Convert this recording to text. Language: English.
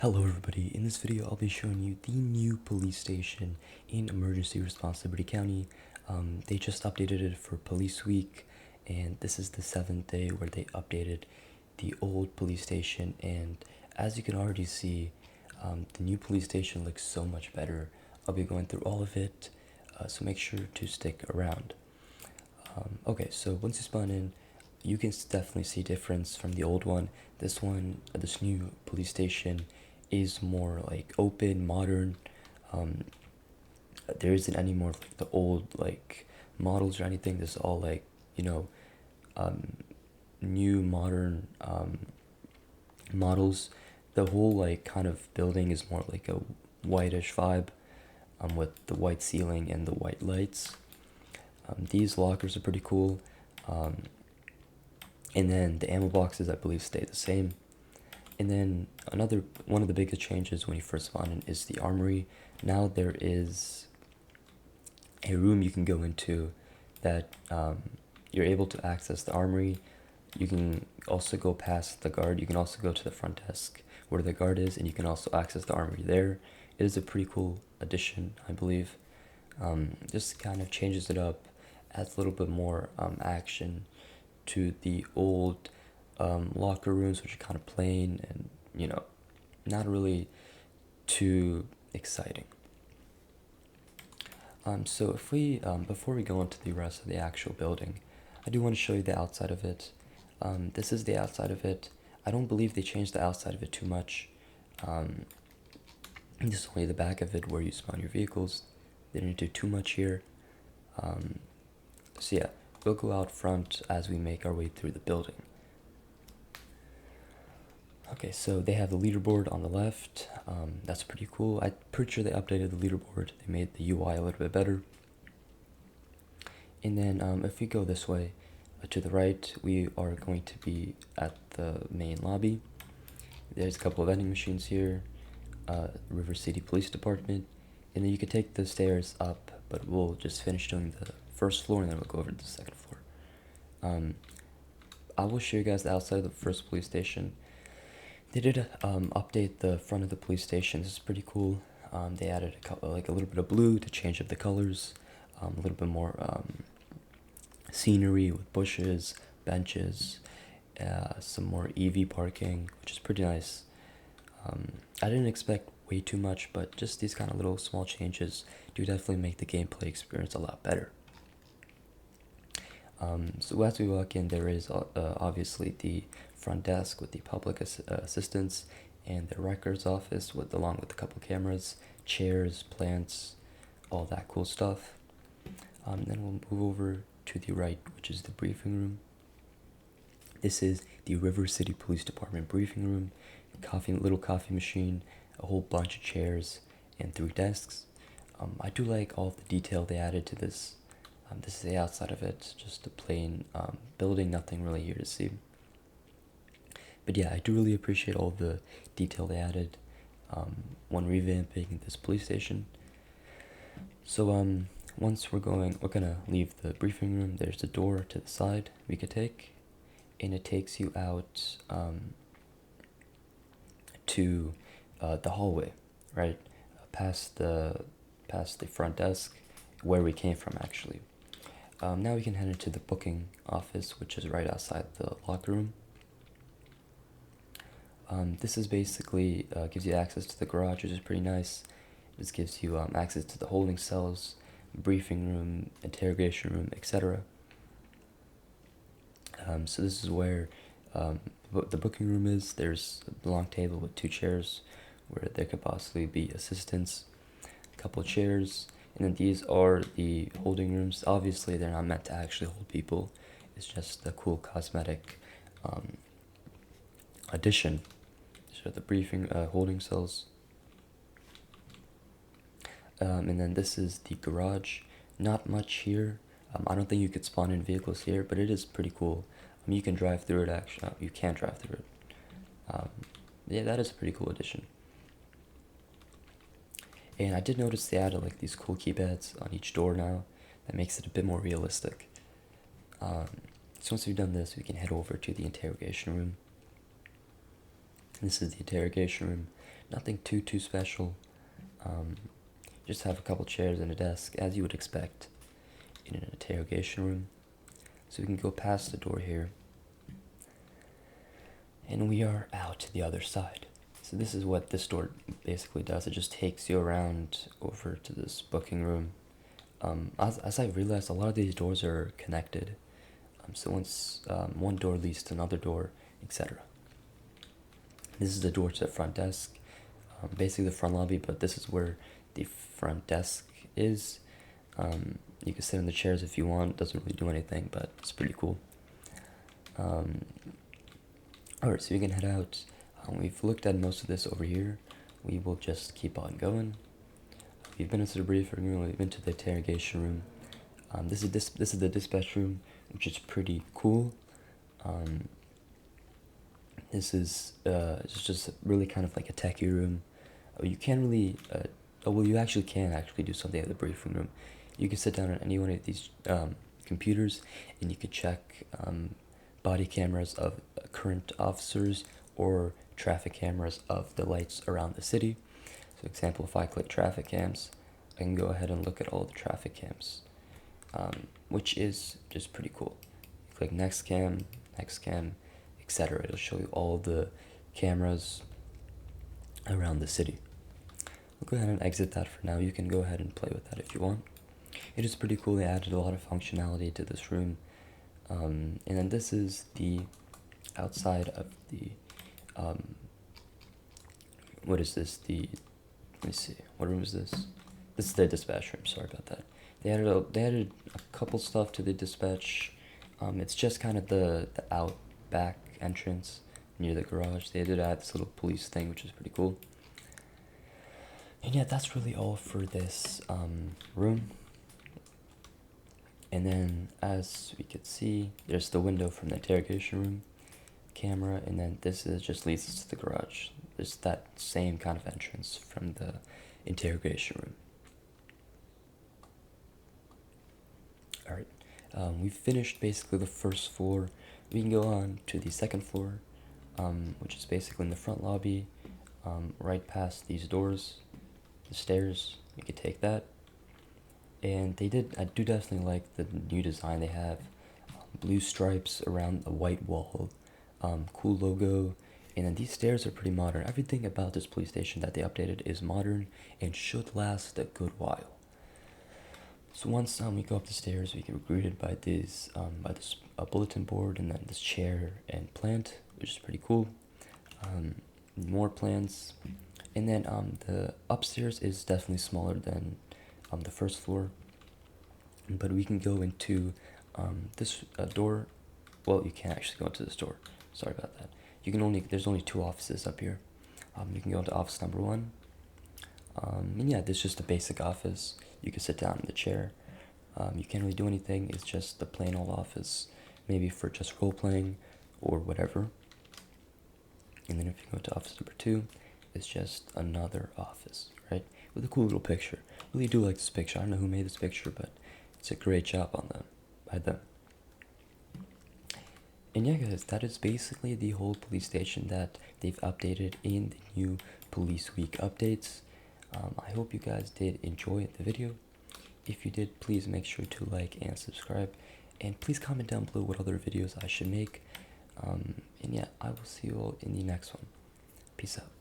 Hello everybody, in this video I'll be showing you the new police station in Emergency Response Liberty County. They just updated it for Police Week, and this is the 7th day where they updated the old police station, and as you can already see, the new police station looks so much better. I'll be going through all of it, so make sure to stick around. Okay, so once you spawn in, you can definitely see difference from the old one. This new police station is more like open, modern. There isn't any more of like the old like models or anything. This is all like, new modern models. The whole like kind of building is more like a whitish vibe, with the white ceiling and the white lights. These lockers are pretty cool. And then the ammo boxes, I believe, stay the same. And then one of the biggest changes when you first spawn in is the armory. Now there is a room you can go into that you're able to access the armory. You can also go past the guard. You can also go to the front desk where the guard is, and you can also access the armory there. It is a pretty cool addition, I believe. Just kind of changes it up, adds a little bit more action to the old locker rooms, which are kind of plain and, not really too exciting. So if we, before we go into the rest of the actual building, I do want to show you the outside of it. This is the outside of it. I don't believe they changed the outside of it too much. This is only the back of it where you spawn your vehicles. They didn't do too much here. So yeah, we'll go out front as we make our way through the building. Okay, so they have the leaderboard on the left. That's pretty cool. I'm pretty sure they updated the leaderboard. They made the UI a little bit better. And then if we go this way, to the right, we are going to be at the main lobby. There's a couple of vending machines here, River City Police Department, and then you can take the stairs up, but we'll just finish doing the first floor and then we'll go over to the second floor. I will show you guys the outside of the first police station. They did update the front of the police station. This is pretty cool. They added a little bit of blue to change up the colors, a little bit more scenery with bushes, benches, some more EV parking, which is pretty nice. I didn't expect way too much, but just these kind of little small changes do definitely make the gameplay experience a lot better. So as we walk in, there is obviously the front desk with the public assistance and the records office along with a couple cameras, chairs, plants, all that cool stuff. Then we'll move over to the right, which is the briefing room. This is the River City Police Department briefing room. Little coffee machine, a whole bunch of chairs, and 3 desks. I do like all of the detail they added to this. This is the outside of it, just a plain building, nothing really here to see. But yeah, I do really appreciate all the detail they added when revamping this police station. So once we're gonna leave the briefing room. There's a door to the side we could take, and it takes you out to the hallway, right, past the front desk where we came from actually. Now we can head into the booking office, which is right outside the locker room. This is basically gives you access to the garage, which is pretty nice. This gives you access to the holding cells, briefing room, interrogation room, etc. So this is where the booking room is. There's a long table with 2 chairs where there could possibly be assistants, a couple of chairs, and then these are the holding rooms. Obviously, they're not meant to actually hold people. It's just a cool cosmetic addition. So the briefing holding cells. And then this is the garage. Not much here. I don't think you could spawn in vehicles here, but it is pretty cool. You can drive through it actually. You can't drive through it. Yeah, that is a pretty cool addition. And I did notice they added like these cool keypads on each door now. That makes it a bit more realistic. So once we've done this, we can head over to the interrogation room. This is the interrogation room. nothing too special. Just have a couple chairs and a desk, as you would expect in an interrogation room. So we can go past the door here, and we are out to the other side. So this is what this door basically does. It just takes you around over to this booking room. As I realized, a lot of these doors are connected. So once one door leads to another door, etc. This is the door to the front desk, basically the front lobby, but this is where the front desk is. You can sit in the chairs if you want. Doesn't really do anything, but it's pretty cool. Alright, so we can head out. We've looked at most of this over here. We will just keep on going. We've been into the briefing room. We've been to the interrogation room. This is the dispatch room, which is pretty cool. This is it's just really kind of like a techie room. You can't really, well, you actually can do something at the briefing room. You can sit down on any one of these computers, and you can check body cameras of current officers or traffic cameras of the lights around the city. So example, if I click traffic cams, I can go ahead and look at all the traffic cams, which is just pretty cool. You click next cam, etc. It'll show you all the cameras around the city. I'll go ahead and exit that for now. You can go ahead and play with that if you want. It is pretty cool. They added a lot of functionality to this room. And then this is the outside of the, what is this? Let me see, what room is this? This is the dispatch room, sorry about that. They added a couple stuff to the dispatch. It's just kind of the out back entrance near the garage. They did add this little police thing, which is pretty cool. And yeah, that's really all for this room. And then, as we could see, there's the window from the interrogation room camera, and then this just leads us to the garage. There's that same kind of entrance from the interrogation room. Alright, we've finished basically the first floor. We can go on to the second floor, which is basically in the front lobby, right past these doors, the stairs. You could take that. And I do definitely like the new design they have. Blue stripes around the white wall, cool logo, and then these stairs are pretty modern. Everything about this police station that they updated is modern and should last a good while. So once we go up the stairs, we get greeted by this bulletin board, and then this chair and plant, which is pretty cool. More plants, and then the upstairs is definitely smaller than the first floor, but we can go into this door. Well, you can't actually go into this door. Sorry about that. There's only 2 offices up here. You can go into office number 1. And yeah, this is just a basic office. You can sit down in the chair. You can't really do anything. It's just the plain old office, maybe for just role playing or whatever. And then if you go to office number 2, it's just another office, right? With a cool little picture. Really do like this picture. I don't know who made this picture, but it's a great job by them. And yeah, guys, that is basically the whole police station that they've updated in the new Police Week updates. I hope you guys did enjoy the video. If you did, please make sure to like and subscribe. And please comment down below what other videos I should make. And yeah, I will see you all in the next one. Peace out.